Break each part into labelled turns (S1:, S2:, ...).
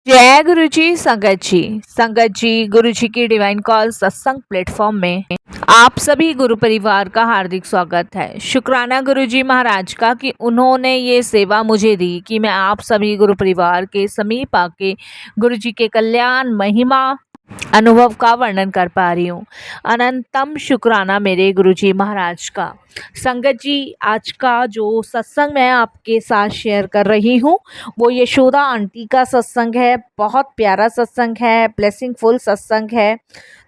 S1: जय गुरु जी। संगत जी गुरु जी की डिवाइन कॉल सत्संग प्लेटफॉर्म में आप सभी गुरु परिवार का हार्दिक स्वागत है। शुक्राना गुरु जी महाराज का कि उन्होंने ये सेवा मुझे दी कि मैं आप सभी गुरु परिवार के समीप आके गुरु जी के कल्याण महिमा अनुभव का वर्णन कर पा रही हूँ। अनंतम शुक्राना मेरे गुरुजी महाराज का। संगत जी, आज का जो सत्संग मैं आपके साथ शेयर कर रही हूँ वो यशोदा आंटी का सत्संग है। बहुत प्यारा सत्संग है, ब्लेसिंगफुल सत्संग है।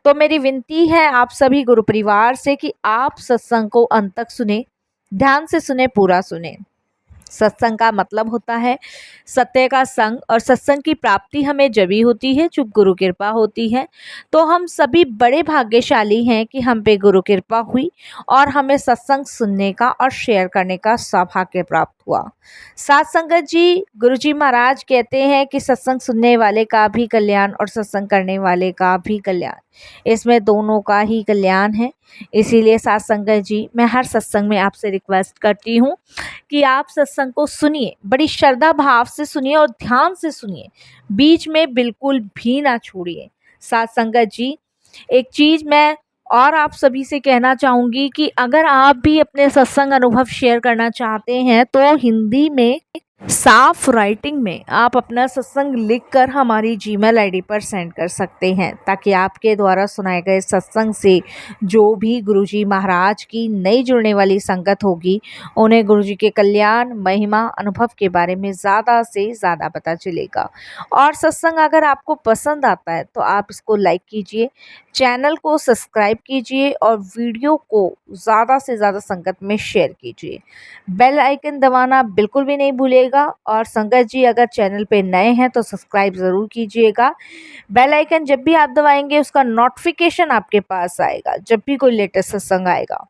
S1: तो मेरी विनती है आप सभी गुरु परिवार से कि आप सत्संग को अंत तक सुने, ध्यान से सुने, पूरा सुने। सत्संग का मतलब होता है सत्य का संग, और सत्संग की प्राप्ति हमें जभी होती है जब गुरु कृपा होती है। तो हम सभी बड़े भाग्यशाली हैं कि हम पे गुरु कृपा हुई और हमें सत्संग सुनने का और शेयर करने का सौभाग्य प्राप्त हुआ। साथ संगत जी, गुरु जी महाराज कहते हैं कि सत्संग सुनने वाले का भी कल्याण और सत्संग करने वाले का भी कल्याण, इसमें दोनों का ही कल्याण है। इसीलिए साथ संगत जी, मैं हर सत्संग में आपसे रिक्वेस्ट करती हूँ कि आप सत्संग को सुनिए, बड़ी श्रद्धा भाव से सुनिए और ध्यान से सुनिए, बीच में बिल्कुल भी ना छोड़िए। साथ संगत जी, एक चीज़ मैं और आप सभी से कहना चाहूँगी कि अगर आप भी अपने सत्संग अनुभव शेयर करना चाहते हैं तो हिंदी में साफ राइटिंग में आप अपना सत्संग लिखकर हमारी जीमेल आईडी पर सेंड कर सकते हैं, ताकि आपके द्वारा सुनाए गए सत्संग से जो भी गुरुजी महाराज की नई जुड़ने वाली संगत होगी उन्हें गुरुजी के कल्याण महिमा अनुभव के बारे में ज़्यादा से ज़्यादा पता चलेगा। और सत्संग अगर आपको पसंद आता है तो आप इसको लाइक कीजिए, चैनल को सब्सक्राइब कीजिए और वीडियो को ज़्यादा से ज़्यादा संगत में शेयर कीजिए। बेल आइकन दबाना बिल्कुल भी नहीं भूलिएगा। और संगत जी, अगर चैनल पे नए हैं तो सब्सक्राइब ज़रूर कीजिएगा। बेल आइकन जब भी आप दबाएंगे उसका नोटिफिकेशन आपके पास आएगा जब भी कोई लेटेस्ट सत्संग आएगा।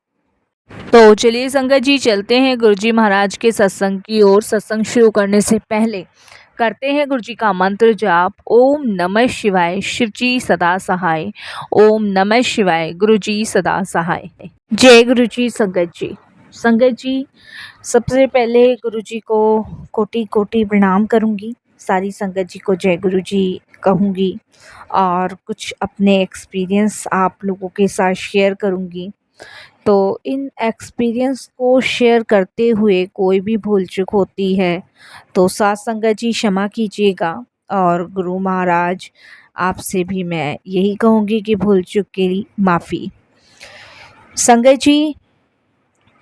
S1: तो चलिए संगत जी, चलते हैं गुरुजी महाराज के सत्संग की ओर। सत्संग शुरू करने से पहले करते हैं गुरुजी का मंत्र जाप। ओम नमः शिवाय, शिवजी सदा सहाय। ओम नमः शिवाय, गुरुजी सदा सहाय। जय गुरुजी। संगत जी, सबसे पहले गुरुजी को कोटि कोटि प्रणाम करूंगी। सारी संगत जी को जय गुरुजी कहूंगी और कुछ अपने एक्सपीरियंस आप लोगों के साथ शेयर करूंगी। तो इन एक्सपीरियंस को शेयर करते हुए कोई भी भूल चूक होती है तो साथ संगत जी क्षमा कीजिएगा। और गुरु महाराज आपसे भी मैं यही कहूँगी कि भूल चूक की माफ़ी। संगत जी,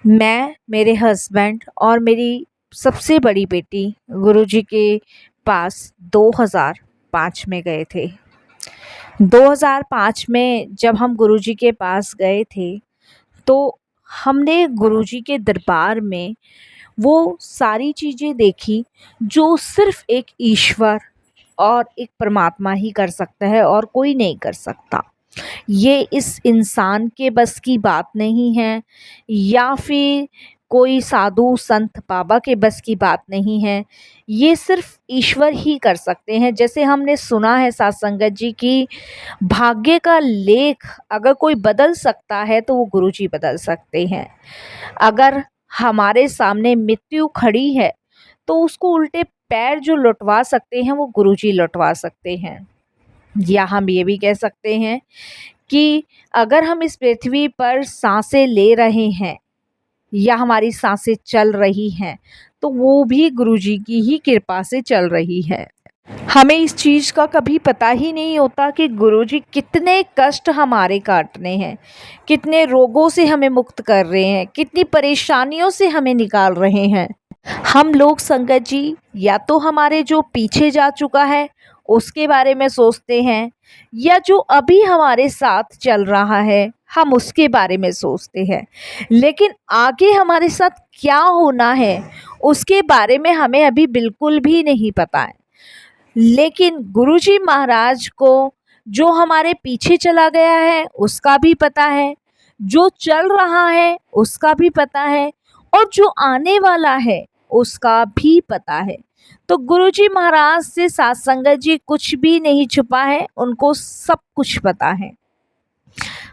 S1: मैं, मेरे हस्बैंड और मेरी सबसे बड़ी बेटी गुरुजी के पास 2005 में गए थे। 2005 में जब हम गुरुजी के पास गए थे तो हमने गुरुजी के दरबार में वो सारी चीज़ें देखी जो सिर्फ एक ईश्वर और एक परमात्मा ही कर सकता है और कोई नहीं कर सकता। ये इस इंसान के बस की बात नहीं है या फिर कोई साधु संत बाबा के बस की बात नहीं है। ये सिर्फ ईश्वर ही कर सकते हैं। जैसे हमने सुना है साथ संगत जी की भाग्य का लेख अगर कोई बदल सकता है तो वो गुरुजी बदल सकते हैं। अगर हमारे सामने मृत्यु खड़ी है तो उसको उल्टे पैर जो लौटवा सकते हैं वो गुरुजी लौटवा सकते हैं। या हम ये भी कह सकते हैं कि अगर हम इस पृथ्वी पर सांसें ले रहे हैं या हमारी सांसें चल रही हैं तो वो भी गुरुजी की ही कृपा से चल रही है। हमें इस चीज़ का कभी पता ही नहीं होता कि गुरुजी कितने कष्ट हमारे काटने हैं, कितने रोगों से हमें मुक्त कर रहे हैं, कितनी परेशानियों से हमें निकाल रहे हैं। हम लोग संगत जी या तो हमारे जो पीछे जा चुका है उसके बारे में सोचते हैं या जो अभी हमारे साथ चल रहा है हम उसके बारे में सोचते हैं, लेकिन आगे हमारे साथ क्या होना है उसके बारे में हमें अभी बिल्कुल भी नहीं पता है। लेकिन गुरुजी महाराज को जो हमारे पीछे चला गया है उसका भी पता है, जो चल रहा है उसका भी पता है और जो आने वाला है उसका भी पता है। तो गुरुजी महाराज से साथ संगत जी कुछ भी नहीं छुपा है, उनको सब कुछ पता है।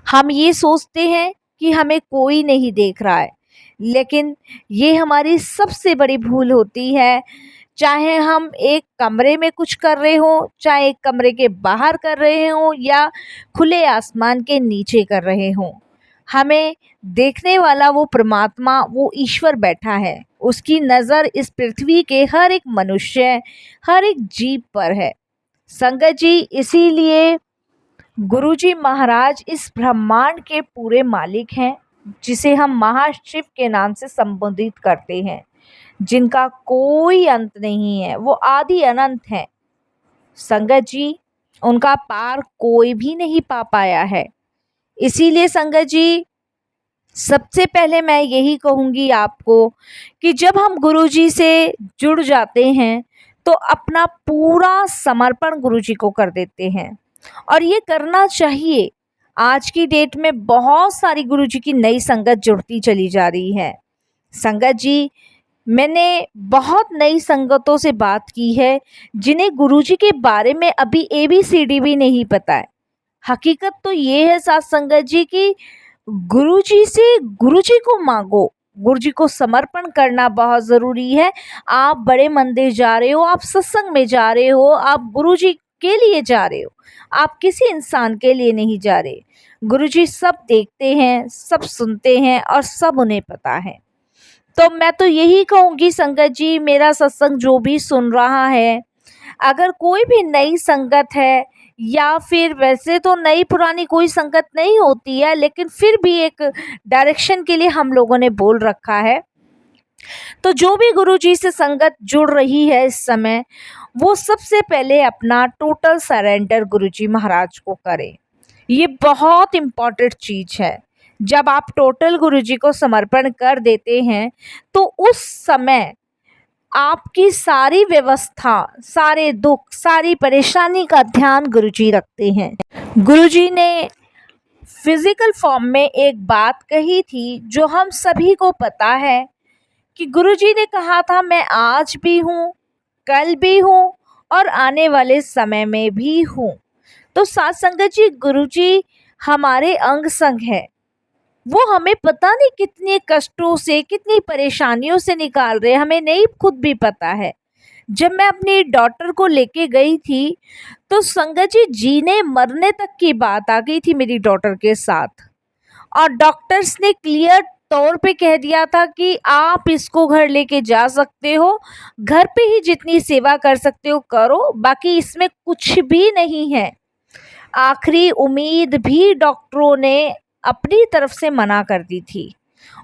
S1: हम ये सोचते हैं कि हमें कोई नहीं देख रहा है, लेकिन ये हमारी सबसे बड़ी भूल होती है चाहे हम एक कमरे में कुछ कर रहे हो, चाहे एक कमरे के बाहर कर रहे हो या खुले आसमान के नीचे कर रहे हो, हमें देखने वाला वो परमात्मा, वो ईश्वर बैठा है। उसकी नज़र इस पृथ्वी के हर एक मनुष्य, हर एक जीव पर है। संगत जी, इसीलिए गुरुजी महाराज इस ब्रह्मांड के पूरे मालिक हैं, जिसे हम महाशिव के नाम से संबोधित करते हैं, जिनका कोई अंत नहीं है, वो आदि अनंत है। संगत जी, उनका पार कोई भी नहीं पा पाया है। इसीलिए संगत जी, सबसे पहले मैं यही कहूँगी आपको कि जब हम गुरुजी से जुड़ जाते हैं तो अपना पूरा समर्पण गुरुजी को कर देते हैं, और ये करना चाहिए। आज की डेट में बहुत सारी गुरुजी की नई संगत जुड़ती चली जा रही है। संगत जी, मैंने बहुत नई संगतों से बात की है जिन्हें गुरुजी के बारे में अभी ABCD भी नहीं पता है। हकीकत तो ये है साथ संगत जी कि गुरुजी से गुरुजी को मांगो, गुरुजी को समर्पण करना बहुत ज़रूरी है। आप बड़े मंदिर जा रहे हो, आप सत्संग में जा रहे हो, आप गुरुजी के लिए जा रहे हो, आप किसी इंसान के लिए नहीं जा रहे। गुरुजी सब देखते हैं, सब सुनते हैं और सब उन्हें पता है। तो मैं तो यही कहूँगी संगत जी, मेरा सत्संग जो भी सुन रहा है, अगर कोई भी नई संगत है या फिर वैसे तो नई पुरानी कोई संगत नहीं होती है, लेकिन फिर भी एक डायरेक्शन के लिए हम लोगों ने बोल रखा है, तो जो भी गुरुजी से संगत जुड़ रही है इस समय, वो सबसे पहले अपना टोटल सरेंडर गुरुजी महाराज को करे। ये बहुत इम्पॉर्टेंट चीज़ है। जब आप टोटल गुरुजी को समर्पण कर देते हैं तो उस समय आपकी सारी व्यवस्था, सारे दुख, सारी परेशानी का ध्यान गुरुजी रखते हैं। गुरुजी ने फिजिकल फॉर्म में एक बात कही थी जो हम सभी को पता है कि गुरुजी ने कहा था, मैं आज भी हूँ, कल भी हूँ और आने वाले समय में भी हूँ। तो साथ संगत जी, गुरुजी हमारे अंग संग है। वो हमें पता नहीं कितने कष्टों से, कितनी परेशानियों से निकाल रहे, हमें नहीं खुद भी पता है। जब मैं अपनी डॉटर को लेके गई थी तो संगत जी, जीने मरने तक की बात आ गई थी मेरी डॉटर के साथ, और डॉक्टर्स ने क्लियर तौर पे कह दिया था कि आप इसको घर लेके जा सकते हो, घर पे ही जितनी सेवा कर सकते हो करो, बाकी इसमें कुछ भी नहीं है। आखिरी उम्मीद भी डॉक्टरों ने अपनी तरफ से मना कर दी थी।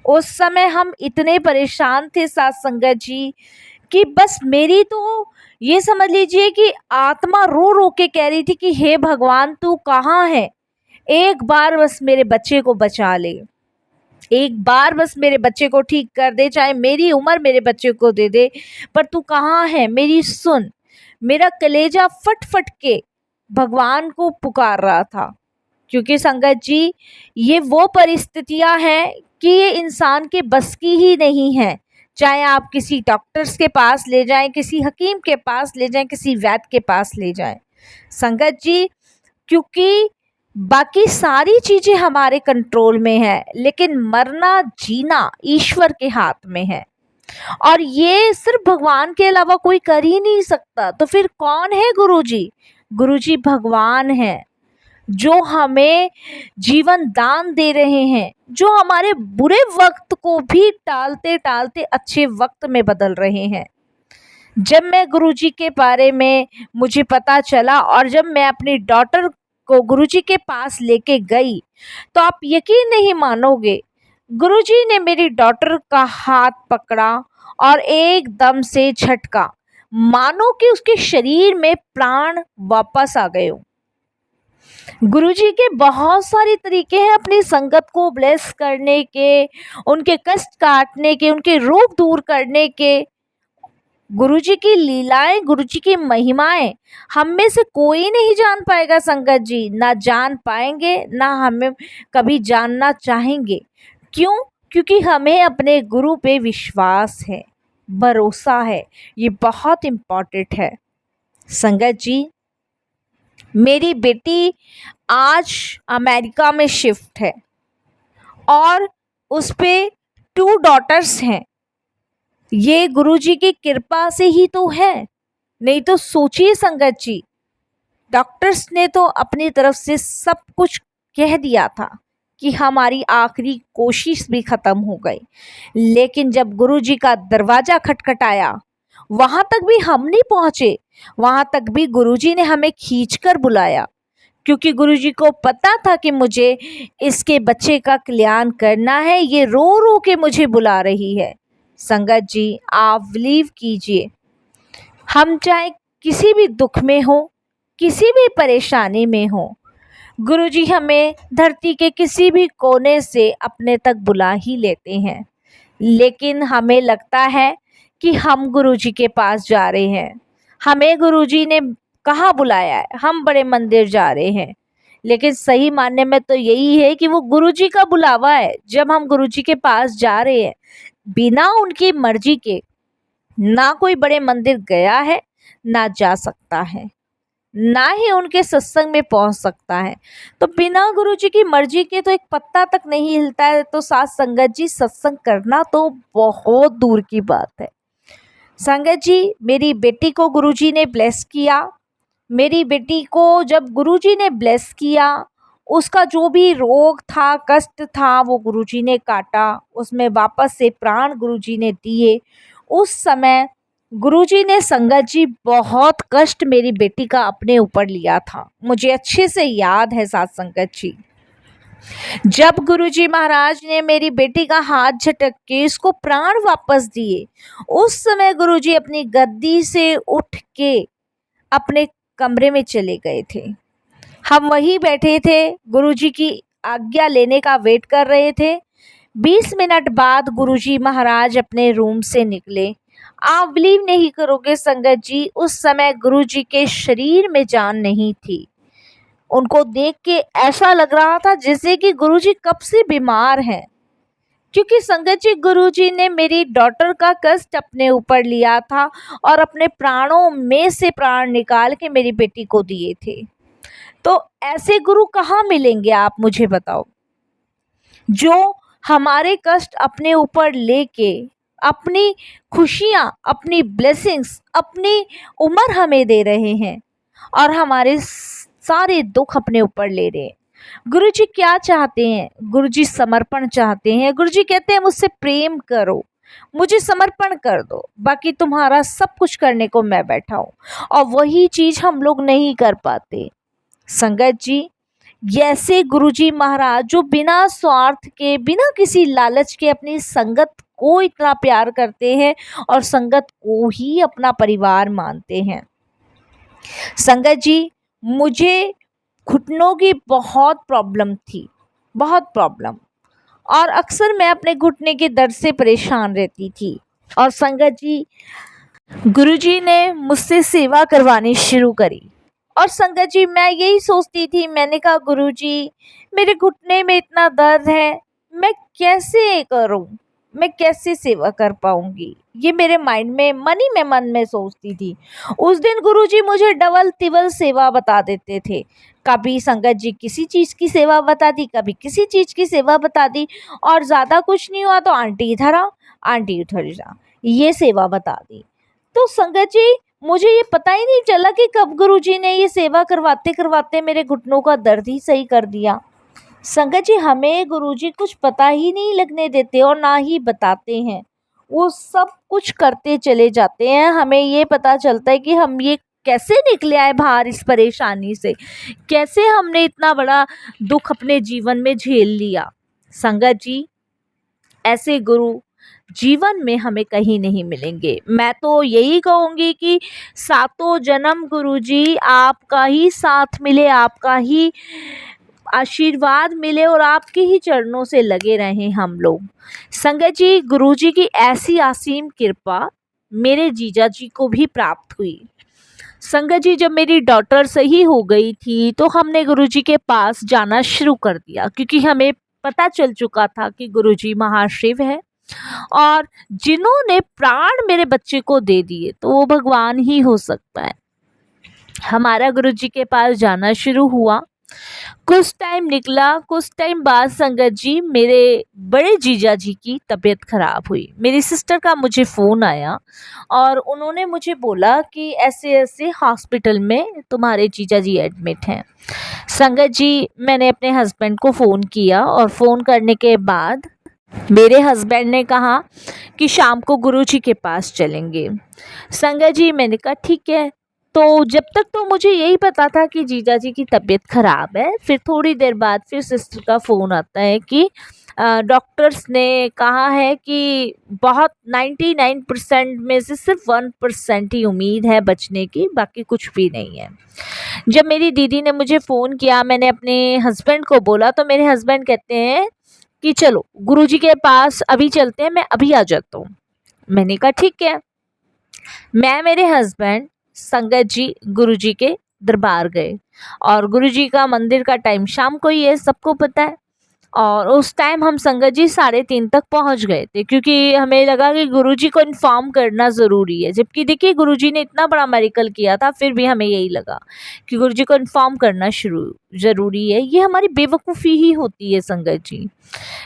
S1: उस समय हम इतने परेशान थे साथ संगत जी कि बस मेरी तो ये समझ लीजिए कि आत्मा रो रो के कह रही थी कि हे भगवान, तू कहाँ है? एक बार बस मेरे बच्चे को बचा ले, एक बार बस मेरे बच्चे को ठीक कर दे, चाहे मेरी उम्र मेरे बच्चे को दे दे, पर तू कहाँ है? मेरी सुन। मेरा कलेजा फट फट के भगवान को पुकार रहा था, क्योंकि संगत जी, ये वो परिस्थितियां हैं कि ये इंसान के बस की ही नहीं है। चाहे आप किसी डॉक्टर्स के पास ले जाएं, किसी हकीम के पास ले जाएं, किसी वैद्य के पास ले जाएं संगत जी, क्योंकि बाकी सारी चीज़ें हमारे कंट्रोल में है, लेकिन मरना जीना ईश्वर के हाथ में है, और ये सिर्फ भगवान के अलावा कोई कर ही नहीं सकता। तो फिर कौन है गुरुजी? गुरुजी भगवान है, जो हमें जीवन दान दे रहे हैं, जो हमारे बुरे वक्त को भी टालते टालते अच्छे वक्त में बदल रहे हैं। जब मैं गुरुजी के बारे में मुझे पता चला और जब मैं अपनी डॉटर को गुरुजी के पास लेके गई, तो आप यकीन नहीं मानोगे, गुरुजी ने मेरी डॉटर का हाथ पकड़ा और एकदम से झटका, मानो कि उसके शरीर में प्राण वापस आ गए हो। गुरुजी के बहुत सारे तरीके हैं अपनी संगत को ब्लेस करने के, उनके कष्ट काटने के, उनके रोग दूर करने के। गुरुजी की लीलाएं, गुरुजी की महिमाएं हम में से कोई नहीं जान पाएगा संगत जी, ना जान पाएंगे, ना हमें कभी जानना चाहेंगे। क्यों? क्योंकि हमें अपने गुरु पे विश्वास है, भरोसा है। ये बहुत इम्पॉर्टेंट है संगत जी। मेरी बेटी आज अमेरिका में शिफ्ट है और उस पे 2 डॉटर्स हैं। ये गुरुजी की कृपा से ही तो है। नहीं तो सोचिए संगत जी, डॉक्टर्स ने तो अपनी तरफ से सब कुछ कह दिया था कि हमारी आखिरी कोशिश भी खत्म हो गई, लेकिन जब गुरुजी का दरवाजा खटखटाया, वहां तक भी हम नहीं पहुंचे। वहां तक भी गुरुजी ने हमें खींचकर बुलाया, क्योंकि गुरुजी को पता था कि मुझे इसके बच्चे का कल्याण करना है। ये रो रो के मुझे बुला रही है। संगत जी, आप बिलीव कीजिए, हम चाहे किसी भी दुख में हो, किसी भी परेशानी में हो, गुरुजी हमें धरती के किसी भी कोने से अपने तक बुला ही लेते हैं। लेकिन हमें लगता है कि हम गुरुजी के पास जा रहे हैं, हमें गुरुजी ने कहाँ बुलाया है, हम बड़े मंदिर जा रहे हैं। लेकिन सही मानने में तो यही है कि वो गुरुजी का बुलावा है। जब हम गुरुजी के पास जा रहे हैं बिना उनकी मर्जी के, ना कोई बड़े मंदिर गया है, ना जा सकता है, ना ही उनके सत्संग में पहुंच सकता है, तो बिना गुरुजी की मर्जी के तो एक पत्ता तक नहीं हिलता है। तो साथ संगत जी, सत्संग करना तो बहुत दूर की बात है। संगत जी, मेरी बेटी को गुरुजी ने ब्लेस किया। मेरी बेटी को जब गुरुजी ने ब्लेस किया, उसका जो भी रोग था, कष्ट था, वो गुरुजी ने काटा। उसमें वापस से प्राण गुरुजी ने दिए। उस समय गुरुजी ने संगत जी बहुत कष्ट मेरी बेटी का अपने ऊपर लिया था। मुझे अच्छे से याद है साथ संगत जी, जब गुरुजी महाराज ने मेरी बेटी का हाथ झटक के इसको प्राण वापस दिए, उस समय गुरुजी अपनी गद्दी से उठ के अपने कमरे में चले गए थे। हम वहीं बैठे थे, गुरुजी की आज्ञा लेने का वेट कर रहे थे। 20 मिनट बाद गुरुजी महाराज अपने रूम से निकले। आप बिलीव नहीं करोगे संगत जी, उस समय गुरुजी के शरीर में जान नहीं थी। उनको देख के ऐसा लग रहा था जैसे कि गुरुजी कब से बीमार हैं, क्योंकि संगत जी गुरुजी ने मेरी डॉटर का कष्ट अपने ऊपर लिया था और अपने प्राणों में से प्राण निकाल के मेरी बेटी को दिए थे। तो ऐसे गुरु कहाँ मिलेंगे, आप मुझे बताओ, जो हमारे कष्ट अपने ऊपर लेके अपनी खुशियाँ, अपनी ब्लेसिंग्स, अपनी उम्र हमें दे रहे हैं और हमारे सारे दुख अपने ऊपर ले रहे हैं। गुरुजी क्या चाहते हैं? गुरुजी समर्पण चाहते हैं। गुरुजी कहते हैं मुझसे प्रेम करो, मुझे समर्पण कर दो, बाकी तुम्हारा सब कुछ करने को मैं बैठा हूँ। और वही चीज़ हम लोग नहीं कर पाते। संगत जी, जैसे गुरुजी महाराज जो बिना स्वार्थ के, बिना किसी लालच के अपनी संगत को इतना प्यार करते हैं और संगत को ही अपना परिवार मानते हैं। संगत जी, मुझे घुटनों की बहुत प्रॉब्लम थी, बहुत प्रॉब्लम, और अक्सर मैं अपने घुटने के दर्द से परेशान रहती थी। और संगत जी, गुरुजी ने मुझसे सेवा करवानी शुरू करी। और संगत जी, मैं यही सोचती थी, मैंने कहा गुरुजी मेरे घुटने में इतना दर्द है, मैं कैसे करूं, मैं कैसे सेवा कर पाऊंगी, ये मेरे माइंड में, मन में सोचती थी। उस दिन गुरुजी मुझे डबल तिबल सेवा बता देते थे। कभी संगत जी किसी चीज़ की सेवा बता दी, कभी किसी चीज़ की सेवा बता दी, और ज़्यादा कुछ नहीं हुआ तो आंटी इधर आ, आंटी उधर जा, ये सेवा बता दी। तो संगत जी, मुझे ये पता ही नहीं चला कि कब गुरुजी ने ये सेवा करवाते करवाते मेरे घुटनों का दर्द ही सही कर दिया। संगत जी, हमें गुरुजी कुछ पता ही नहीं लगने देते और ना ही बताते हैं, वो सब कुछ करते चले जाते हैं। हमें ये पता चलता है कि हम ये कैसे निकले आए बाहर इस परेशानी से, कैसे हमने इतना बड़ा दुख अपने जीवन में झेल लिया। संगत जी, ऐसे गुरु जीवन में हमें कहीं नहीं मिलेंगे। मैं तो यही कहूँगी कि सातों जन्म गुरुजी आपका ही साथ मिले, आपका ही आशीर्वाद मिले और आपके ही चरणों से लगे रहें हम लोग। संगत जी, गुरुजी की ऐसी असीम कृपा मेरे जीजा जी को भी प्राप्त हुई। संगत जी, जब मेरी डॉटर सही हो गई थी तो हमने गुरुजी के पास जाना शुरू कर दिया, क्योंकि हमें पता चल चुका था कि गुरुजी महाशिव है और जिन्होंने प्राण मेरे बच्चे को दे दिए तो वो भगवान ही हो सकता है। हमारा गुरुजी के पास जाना शुरू हुआ। कुछ टाइम निकला, कुछ टाइम बाद संगत जी मेरे बड़े जीजा जी की तबीयत खराब हुई। मेरी सिस्टर का मुझे फ़ोन आया और उन्होंने मुझे बोला कि ऐसे-ऐसे हॉस्पिटल में तुम्हारे जीजा जी एडमिट हैं। संगत जी मैंने अपने हस्बैंड को फ़ोन किया और फ़ोन करने के बाद मेरे हस्बैंड ने कहा कि शाम को गुरुजी के पास चलेंगे। संगत जी मैंने कहा ठीक है। तो जब तक तो मुझे यही पता था कि जीजा जी की तबीयत ख़राब है। फिर थोड़ी देर बाद फिर सिस्टर का फ़ोन आता है कि डॉक्टर्स ने कहा है कि बहुत 99% में से सिर्फ 1% ही उम्मीद है बचने की, बाकी कुछ भी नहीं है। जब मेरी दीदी ने मुझे फ़ोन किया, मैंने अपने हस्बैंड को बोला तो मेरे हस्बैंड कहते हैं कि चलो गुरुजी के पास अभी चलते हैं, मैं अभी आ जाता हूँ। मैंने कहा ठीक है। मैं मेरे हस्बैंड संगत जी गुरुजी के दरबार गए और गुरुजी का मंदिर का टाइम शाम को ही है, सबको पता है। और उस टाइम हम संगत जी 3:30 तक पहुंच गए थे क्योंकि हमें लगा कि गुरुजी को इन्फॉर्म करना ज़रूरी है। जबकि देखिए गुरुजी ने इतना बड़ा मेडिकल किया था, फिर भी हमें यही लगा कि गुरुजी को इन्फॉर्म करना शुरू ज़रूरी है। ये हमारी बेवकूफ़ी ही होती है संगत जी।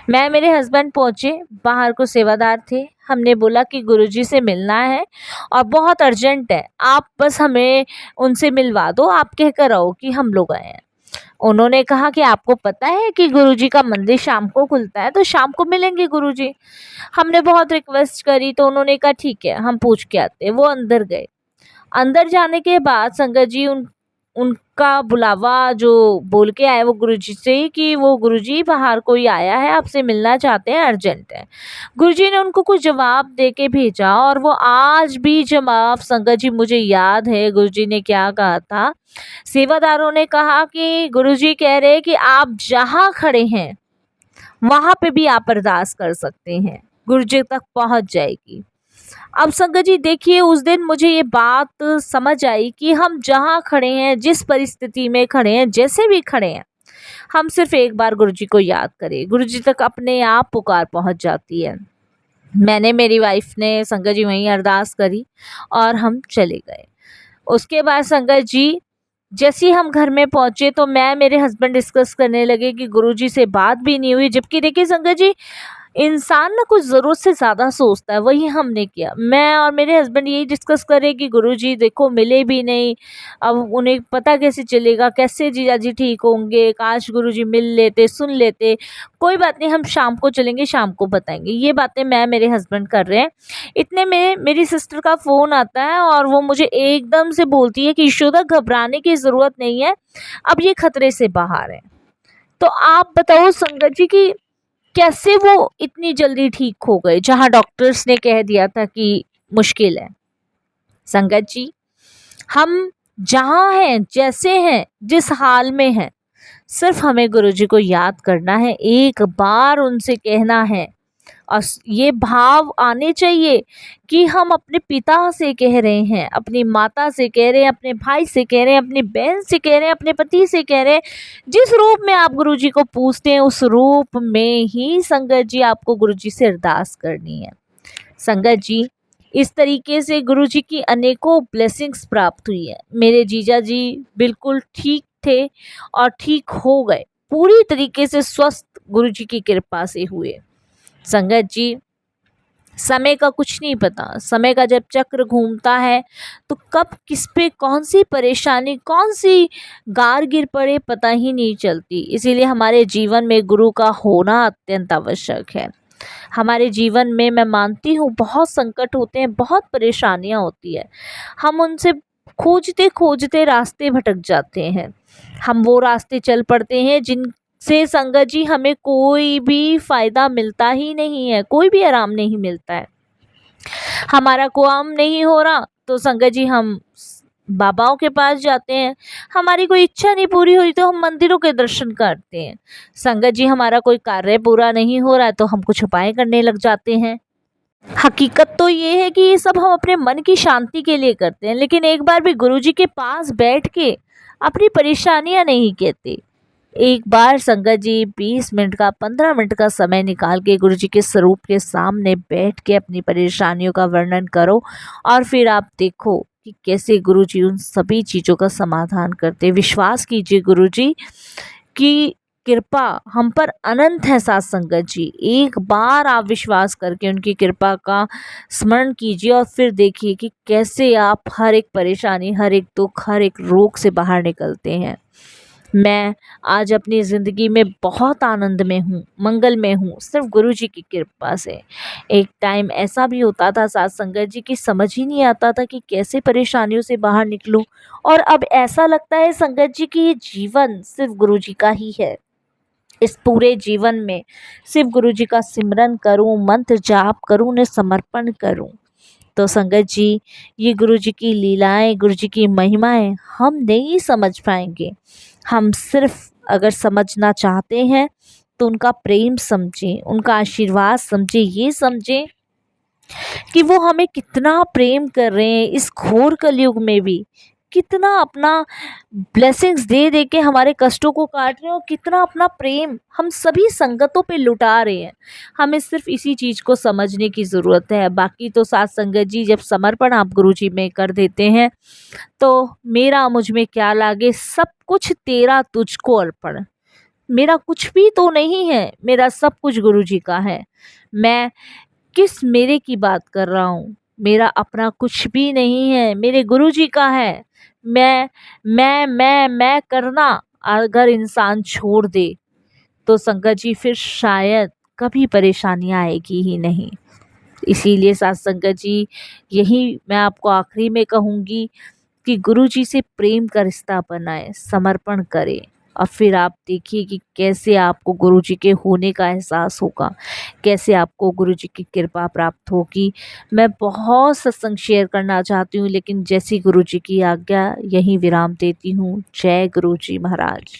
S1: मैं मेरे हस्बैंड पहुँचे, बाहर को सेवादार थे। हमने बोला कि गुरुजी से मिलना है और बहुत अर्जेंट है, आप बस हमें उनसे मिलवा दो, आप कह कर आओ कि हम लोग आए हैं। उन्होंने कहा कि आपको पता है कि गुरुजी का मंदिर शाम को खुलता है, तो शाम को मिलेंगे गुरुजी। हमने बहुत रिक्वेस्ट करी तो उन्होंने कहा ठीक है, हम पूछ के आते हैं। वो अंदर गए। अंदर जाने के बाद संगत जी उनका बुलावा जो बोल के आए वो गुरुजी से कि वो गुरुजी बाहर कोई आया है, आपसे मिलना चाहते हैं, अर्जेंट है। गुरुजी ने उनको कुछ जवाब दे के भेजा और वो आज भी जवाब संगत जी मुझे याद है गुरुजी ने क्या कहा था। सेवादारों ने कहा कि गुरुजी कह रहे कि आप जहाँ खड़े हैं वहाँ पे भी आप अरदास कर सकते हैं, गुरुजी तक पहुँच जाएगी। अब संगत जी देखिए उस दिन मुझे ये बात समझ आई कि हम जहाँ खड़े हैं, जिस परिस्थिति में खड़े हैं, जैसे भी खड़े हैं, हम सिर्फ एक बार गुरुजी को याद करें, गुरुजी तक अपने आप पुकार पहुँच जाती है। मैंने, मेरी वाइफ ने संगत जी वहीं अरदास करी और हम चले गए। उसके बाद संगत जी जैसे ही हम घर में पहुँचे तो मैं मेरे हस्बैंड डिस्कस करने लगे कि गुरुजी से बात भी नहीं हुई। जबकि देखिए संगत जी इंसान ना कुछ ज़रूरत से ज़्यादा सोचता है, वही हमने किया। मैं और मेरे हस्बैंड यही डिस्कस करे कि गुरुजी देखो मिले भी नहीं, अब उन्हें पता कैसे चलेगा, कैसे जीजा जी ठीक होंगे, काश गुरुजी मिल लेते, सुन लेते। कोई बात नहीं, हम शाम को चलेंगे, शाम को बताएंगे। ये बातें मैं मेरे हस्बैंड कर रहे हैं। इतने में मेरी सिस्टर का फ़ोन आता है और वो मुझे एकदम से बोलती है कि यशोदा घबराने की ज़रूरत नहीं है, अब ये खतरे से बाहर है। तो आप बताओ संगत जी कि कैसे वो इतनी जल्दी ठीक हो गए, जहाँ डॉक्टर्स ने कह दिया था कि मुश्किल है। संगत जी हम जहाँ हैं, जैसे हैं, जिस हाल में हैं, सिर्फ हमें गुरुजी को याद करना है, एक बार उनसे कहना है और ये भाव आने चाहिए कि हम अपने पिता से कह रहे हैं, अपनी माता से कह रहे हैं, अपने भाई से कह रहे हैं, अपनी बहन से कह रहे हैं, अपने पति से कह रहे हैं। जिस रूप में आप गुरुजी को पूजते हैं उस रूप में ही संगत जी आपको गुरुजी से अरदास करनी है। संगत जी इस तरीके से गुरुजी की अनेकों ब्लेसिंग्स प्राप्त हुई है। मेरे जीजा जी बिल्कुल ठीक थे और ठीक हो गए, पूरी तरीके से स्वस्थ गुरुजी की कृपा से हुए। संगत जी समय का कुछ नहीं पता, समय का जब चक्र घूमता है तो कब किस पे कौन सी परेशानी, कौन सी गार गिर पड़े पता ही नहीं चलती। इसीलिए हमारे जीवन में गुरु का होना अत्यंत आवश्यक है। हमारे जीवन में मैं मानती हूँ बहुत संकट होते हैं, बहुत परेशानियाँ होती है, हम उनसे खोजते खोजते रास्ते भटक जाते हैं। हम वो रास्ते चल पड़ते हैं जिनसे संगत जी हमें कोई भी फ़ायदा मिलता ही नहीं है, कोई भी आराम नहीं मिलता है। हमारा काम नहीं हो रहा तो संगत जी हम बाबाओं के पास जाते हैं, हमारी कोई इच्छा नहीं पूरी हुई तो हम मंदिरों के दर्शन करते हैं। संगत जी हमारा कोई कार्य पूरा नहीं हो रहा है तो हम कुछ उपाय करने लग जाते हैं। हकीकत तो ये है कि ये सब हम अपने मन की शांति के लिए करते हैं, लेकिन एक बार भी गुरुजी के पास बैठ के अपनी परेशानियां नहीं कहते। एक बार संगत जी 20 मिनट का, 15 मिनट का समय निकाल के गुरुजी के स्वरूप के सामने बैठ के अपनी परेशानियों का वर्णन करो और फिर आप देखो कि कैसे गुरुजी उन सभी चीज़ों का समाधान करते। विश्वास कीजिए गुरुजी की कृपा हम पर अनंत है साथ संगत जी। एक बार आप विश्वास करके उनकी कृपा का स्मरण कीजिए और फिर देखिए कि कैसे आप हर एक परेशानी, हर एक दुख, हर एक रोग से बाहर निकलते हैं। मैं आज अपनी ज़िंदगी में बहुत आनंद में हूँ, मंगल में हूँ, सिर्फ़ गुरुजी की कृपा से। एक टाइम ऐसा भी होता था साथ संगत जी कि समझ ही नहीं आता था कि कैसे परेशानियों से बाहर निकलूँ, और अब ऐसा लगता है संगत जी कि ये जीवन सिर्फ़ गुरुजी का ही है। इस पूरे जीवन में सिर्फ़ गुरुजी का सिमरन करूँ, मंत्र जाप करूँ, उन्हें समर्पण करूँ। तो संगत जी, ये गुरुजी की लीलाएँ, गुरुजी की महिमाएँ हम नहीं समझ पाएँगे। हम सिर्फ़ अगर समझना चाहते हैं तो उनका प्रेम समझें, उनका आशीर्वाद समझें, ये समझें कि वो हमें कितना प्रेम कर रहे हैं इस घोर कलयुग में भी। कितना अपना ब्लेसिंग्स दे दे के हमारे कष्टों को काट रहे हैं, और कितना अपना प्रेम हम सभी संगतों पे लुटा रहे हैं। हमें सिर्फ इसी चीज़ को समझने की ज़रूरत है। बाकी तो साथ संगत जी, जब समर्पण आप गुरु जी में कर देते हैं तो मेरा मुझ में क्या लागे, सब कुछ तेरा तुझको अर्पण। मेरा कुछ भी तो नहीं है, मेरा सब कुछ गुरु जी का है। मैं किस मेरे की बात कर रहा हूँ, मेरा अपना कुछ भी नहीं है, मेरे गुरु जी का है। मैं करना अगर इंसान छोड़ दे तो संगत जी फिर शायद कभी परेशानियाँ आएगी ही नहीं। इसीलिए साथ संगत जी, यही मैं आपको आखिरी में कहूँगी कि गुरु जी से प्रेम का रिश्ता बनाएं, समर्पण करें, और फिर आप देखिए कि कैसे आपको गुरु जी के होने का एहसास होगा, कैसे आपको गुरु जी की कृपा प्राप्त होगी। मैं बहुत सत्संग शेयर करना चाहती हूँ, लेकिन जैसी गुरु जी की आज्ञा यहीं विराम देती हूँ। जय गुरु जी महाराज।